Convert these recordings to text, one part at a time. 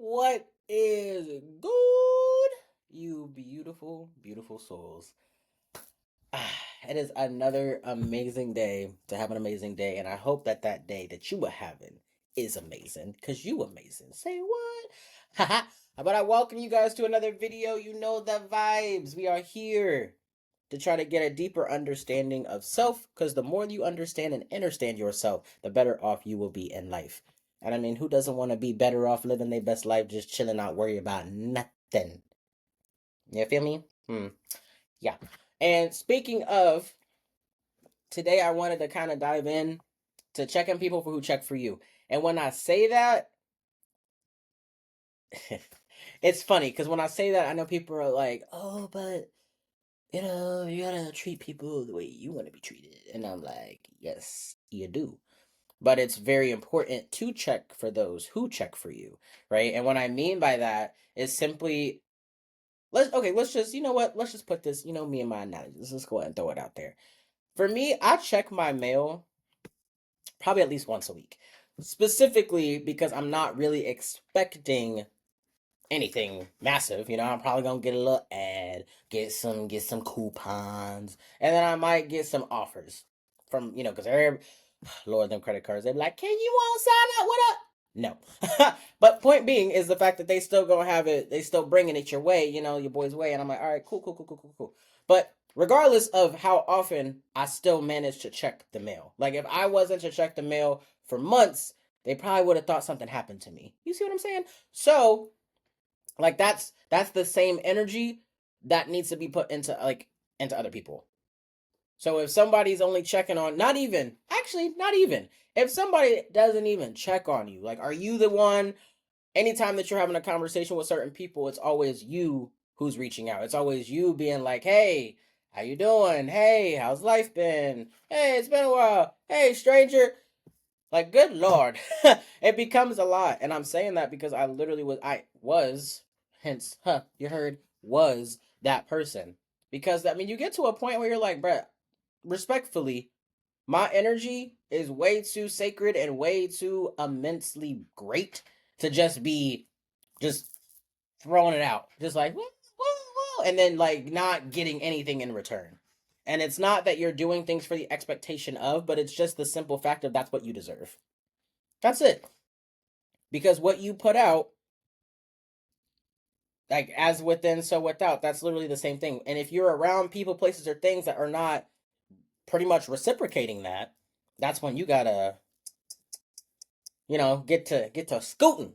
What is good, you beautiful, beautiful souls? It is another amazing day to have an amazing day, and I hope that that day that you are having is amazing, because you amazing. Say what? Haha. But I welcome you guys to another video. You know the vibes. We are here to try to get a deeper understanding of self, because the more you understand and understand yourself, the better off you will be in life. And I mean, who doesn't want to be better off living their best life, just chilling out, worry about nothing? You feel me? Yeah. And speaking of, today I wanted to kind of dive in to checking people for who check for you. And when I say that, it's funny because when I say that, I know people are like, oh, but you gotta treat people the way you want to be treated. And I'm like, yes, you do. But it's very important to check for those who check for you, right? And what I mean by that is simply, let's just, you know what? Let's just put this, me and my analogy. Let's just go ahead and throw it out there. For me, I check my mail probably at least once a week. Specifically because I'm not really expecting anything massive. I'm probably gonna get a little ad, get some coupons, and then I might get some offers from because Lord, them credit cards. They be like, "Can you all sign up? What up?" No, but point being is the fact that they still gonna have it. They still bringing it your way. Your boy's way, and I'm like, all right, cool, cool, cool, cool, cool, cool. But regardless of how often, I still manage to check the mail. Like if I wasn't to check the mail for months, they probably would have thought something happened to me. You see what I'm saying? So like that's the same energy that needs to be put into other people. So if somebody's only checking on, not even, if somebody doesn't even check on you, like, are you the one, anytime that you're having a conversation with certain people, it's always you who's reaching out. It's always you being like, hey, how you doing? Hey, how's life been? Hey, it's been a while. Hey, stranger. Like, good Lord. It becomes a lot. And I'm saying that because hence, you heard, was that person. Because, I mean, you get to a point where you're like, bruh, respectfully, my energy is way too sacred and way too immensely great to just be just throwing it out. Just like, woo, woo, woo, and then like not getting anything in return. And it's not that you're doing things for the expectation of, but it's just the simple fact of that's what you deserve. That's it. Because what you put out, like as within, so without, that's literally the same thing. And if you're around people, places, or things that are not pretty much reciprocating that, that's when you gotta, get to scooting.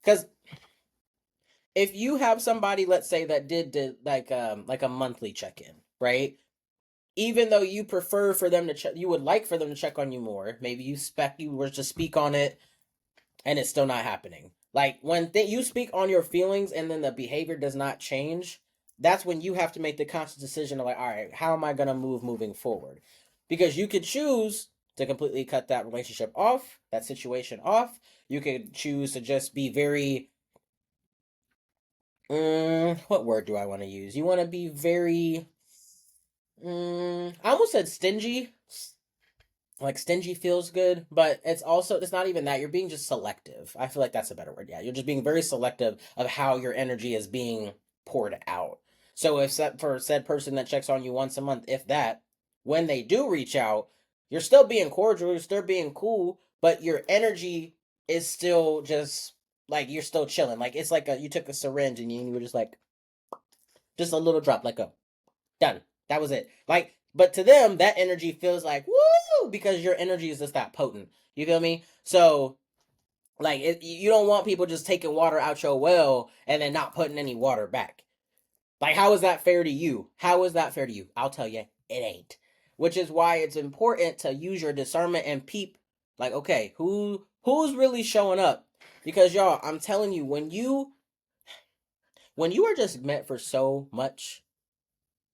Because if you have somebody, let's say, that did like a monthly check in, right? Even though you prefer for them to check, you would like for them to check on you more. Maybe you were to speak on it, and it's still not happening. Like when you speak on your feelings, and then the behavior does not change. That's when you have to make the conscious decision of like, all right, how am I gonna moving forward? Because you could choose to completely cut that relationship off, that situation off. You could choose to just be very what word do I want to use? You want to be very, I almost said stingy. Like stingy feels good, but it's not even that. You're being just selective. I feel like that's a better word. Yeah, you're just being very selective of how your energy is being poured out. So if for said person that checks on you once a month, if that, when they do reach out, you're still being cordial, you're still being cool, but your energy is still just like you're still chilling. Like it's like you took a syringe and you were just like just a little drop, let go. Done. That was it. Like, but to them, that energy feels like woo because your energy is just that potent. You feel me? So, like, you don't want people just taking water out your well and then not putting any water back. Like, how is that fair to you? How is that fair to you? I'll tell you, it ain't. Which is why it's important to use your discernment and peep. Like, okay, who's really showing up? Because y'all, I'm telling you, when you are just meant for so much,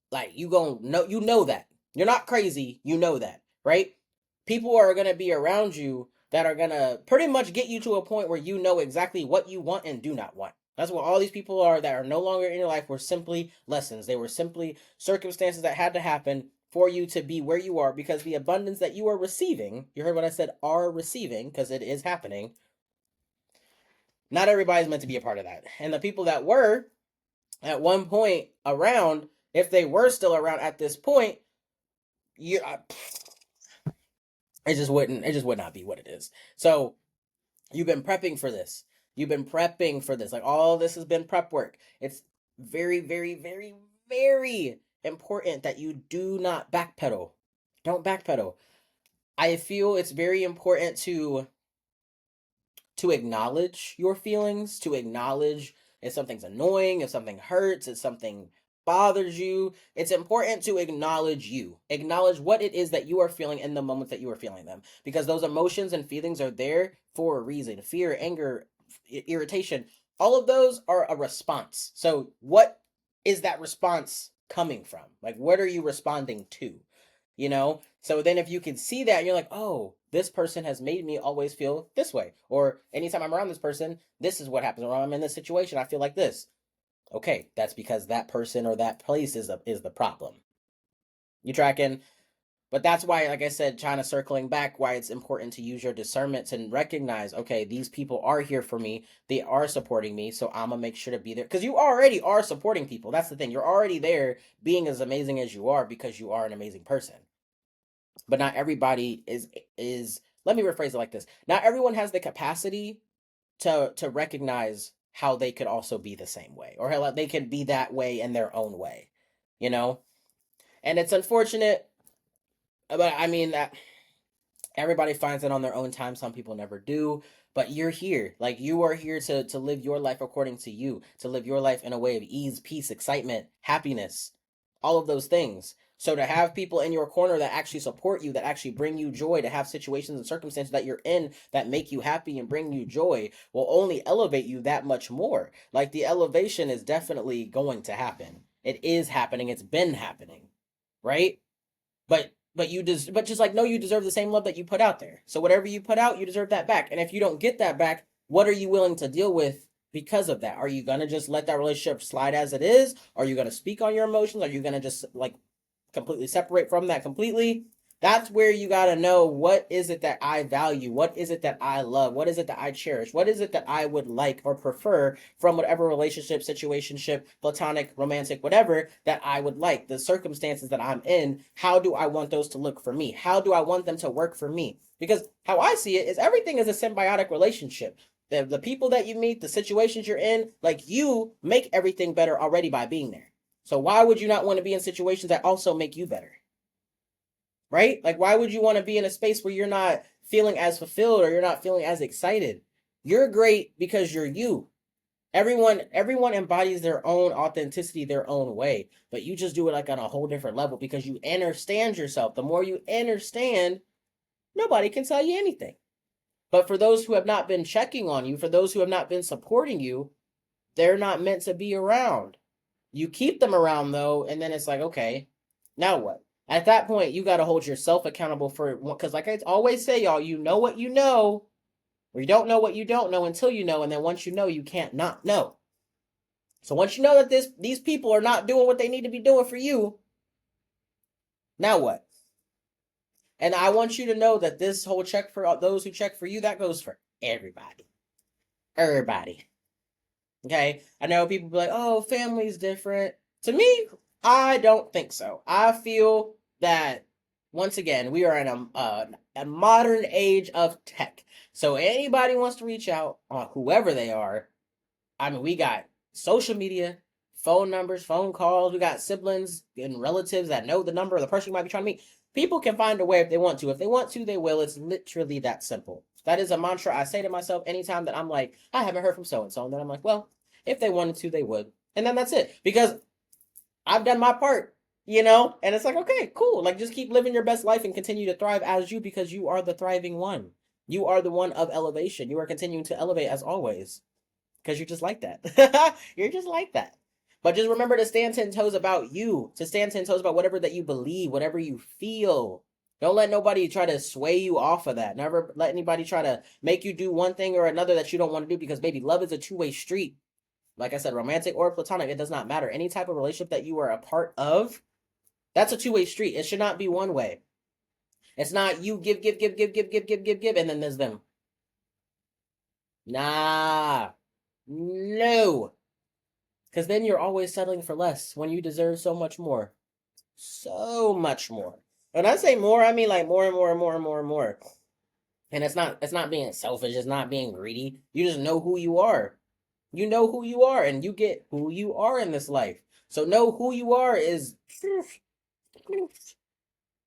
like you know that. You're not crazy, you know that, right? People are gonna be around you that are gonna pretty much get you to a point where you know exactly what you want and do not want. That's what all these people are that are no longer in your life were simply lessons. They were simply circumstances that had to happen for you to be where you are because the abundance that you are receiving, you heard what I said, are receiving, because it is happening, Not everybody's meant to be a part of that. And the people that were at one point around, if they were still around at this point, it just would not be what it is. So you've been prepping for this. You've been prepping for this. Like, all this has been prep work. It's very, very, very, very important that you do not backpedal. Don't backpedal. I feel it's very important to acknowledge your feelings, to acknowledge if something's annoying, if something hurts, if something bothers you. It's important to acknowledge you. Acknowledge what it is that you are feeling in the moments that you are feeling them. Because those emotions and feelings are there for a reason. Fear, anger, irritation, all of those are a response. So what is that response coming from? Like, what are you responding to? You know? So then if you can see that, you're like, oh, this person has made me always feel this way. Or anytime I'm around this person, this is what happens. Or I'm in this situation, I feel like this. Okay, that's because that person or that place is the problem. You tracking? But that's why, like I said, China, circling back, why it's important to use your discernment to recognize, okay, these people are here for me. They are supporting me. So I'm going to make sure to be there. Because you already are supporting people. That's the thing. You're already there being as amazing as you are because you are an amazing person. But not everybody is let me rephrase it like this. Not everyone has the capacity to recognize how they could also be the same way, or how they could be that way in their own way, you know? And it's unfortunate, but I mean that everybody finds it on their own time. Some people never do, but you're here. Like, you are here to live your life according to you, to live your life in a way of ease, peace, excitement, happiness, all of those things. So to have people in your corner that actually support you, that actually bring you joy, to have situations and circumstances that you're in that make you happy and bring you joy, will only elevate you that much more. Like, the elevation is definitely going to happen. It is happening. It's been happening, right? But just like, no, you deserve the same love that you put out there. So whatever you put out, you deserve that back. And if you don't get that back, what are you willing to deal with because of that? Are you gonna just let that relationship slide as it is? Are you gonna speak on your emotions? Are you gonna just like completely separate from that completely? That's where you got to know, what is it that I value? What is it that I love? What is it that I cherish? What is it that I would like or prefer from whatever relationship, situationship, platonic, romantic, whatever that I would like? The circumstances that I'm in, how do I want those to look for me? How do I want them to work for me? Because how I see it is, everything is a symbiotic relationship. The people that you meet, the situations you're in, like, you make everything better already by being there. So why would you not want to be in situations that also make you better? Right? Like, why would you want to be in a space where you're not feeling as fulfilled or you're not feeling as excited? You're great because you're you. Everyone embodies their own authenticity, their own way, but you just do it like on a whole different level because you understand yourself. The more you understand, nobody can tell you anything. But for those who have not been checking on you, for those who have not been supporting you, they're not meant to be around. You keep them around though, and then it's like, okay, now what? At that point, you got to hold yourself accountable for, because like I always say, y'all, you know what you know, or you don't know what you don't know until you know, and then once you know, you can't not know. So once you know that these people are not doing what they need to be doing for you, now what? And I want you to know that this whole check for those who check for you, that goes for everybody. Everybody. Okay? I know people be like, oh, family's different. To me, I don't think so. I feel that, once again, we are in a modern age of tech. So anybody wants to reach out, whoever they are, I mean, we got social media, phone numbers, phone calls. We got siblings and relatives that know the number of the person you might be trying to meet. People can find a way if they want to. If they want to, they will. It's literally that simple. That is a mantra I say to myself anytime that I'm like, I haven't heard from so and so. And then I'm like, well, if they wanted to, they would. And then that's it. Because I've done my part, And it's like, okay, cool. Like, just keep living your best life and continue to thrive as you, because you are the thriving one. You are the one of elevation. You are continuing to elevate as always, because you're just like that. You're just like that. But just remember to stand 10 toes about you, to stand 10 toes about whatever that you believe, whatever you feel. Don't let nobody try to sway you off of that. Never let anybody try to make you do one thing or another that you don't want to do, because, baby, love is a two-way street. Like I said, romantic or platonic, it does not matter. Any type of relationship that you are a part of, that's a two-way street. It should not be one way. It's not you give, and then there's them. Nah. No. Because then you're always settling for less when you deserve so much more. So much more. When I say more, I mean like more and more and more and more and more. And it's not being selfish, it's not being greedy. You just know who you are. You know who you are and you get who you are in this life. So know who you are is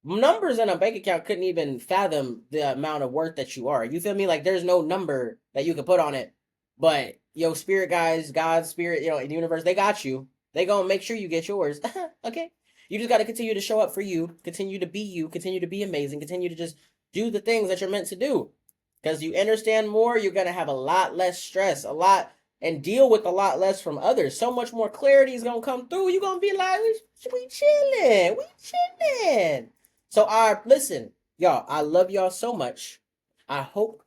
numbers in a bank account couldn't even fathom the amount of worth that you are. You feel me? Like there's no number that you can put on it. But spirit guys, God, spirit, in the universe, they got you. They gonna make sure you get yours. Okay. You just gotta continue to show up for you, continue to be amazing, continue to just do the things that you're meant to do. Because you understand more, you're gonna have a lot less stress, a lot and deal with a lot less from others. So much more clarity is gonna come through. You're gonna be like, we chilling, we chilling. So I listen, y'all, I love y'all so much. I hope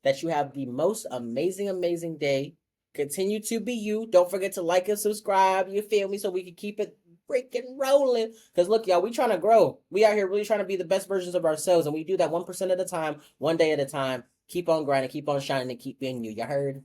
that you have the most amazing, amazing day. Continue to be you. Don't forget to like and subscribe. You feel me? So we can keep it freaking rolling. Because look, y'all, we trying to grow. We out here really trying to be the best versions of ourselves. And we do that 1% at a time, one day at a time. Keep on grinding, keep on shining, and keep being you. You heard?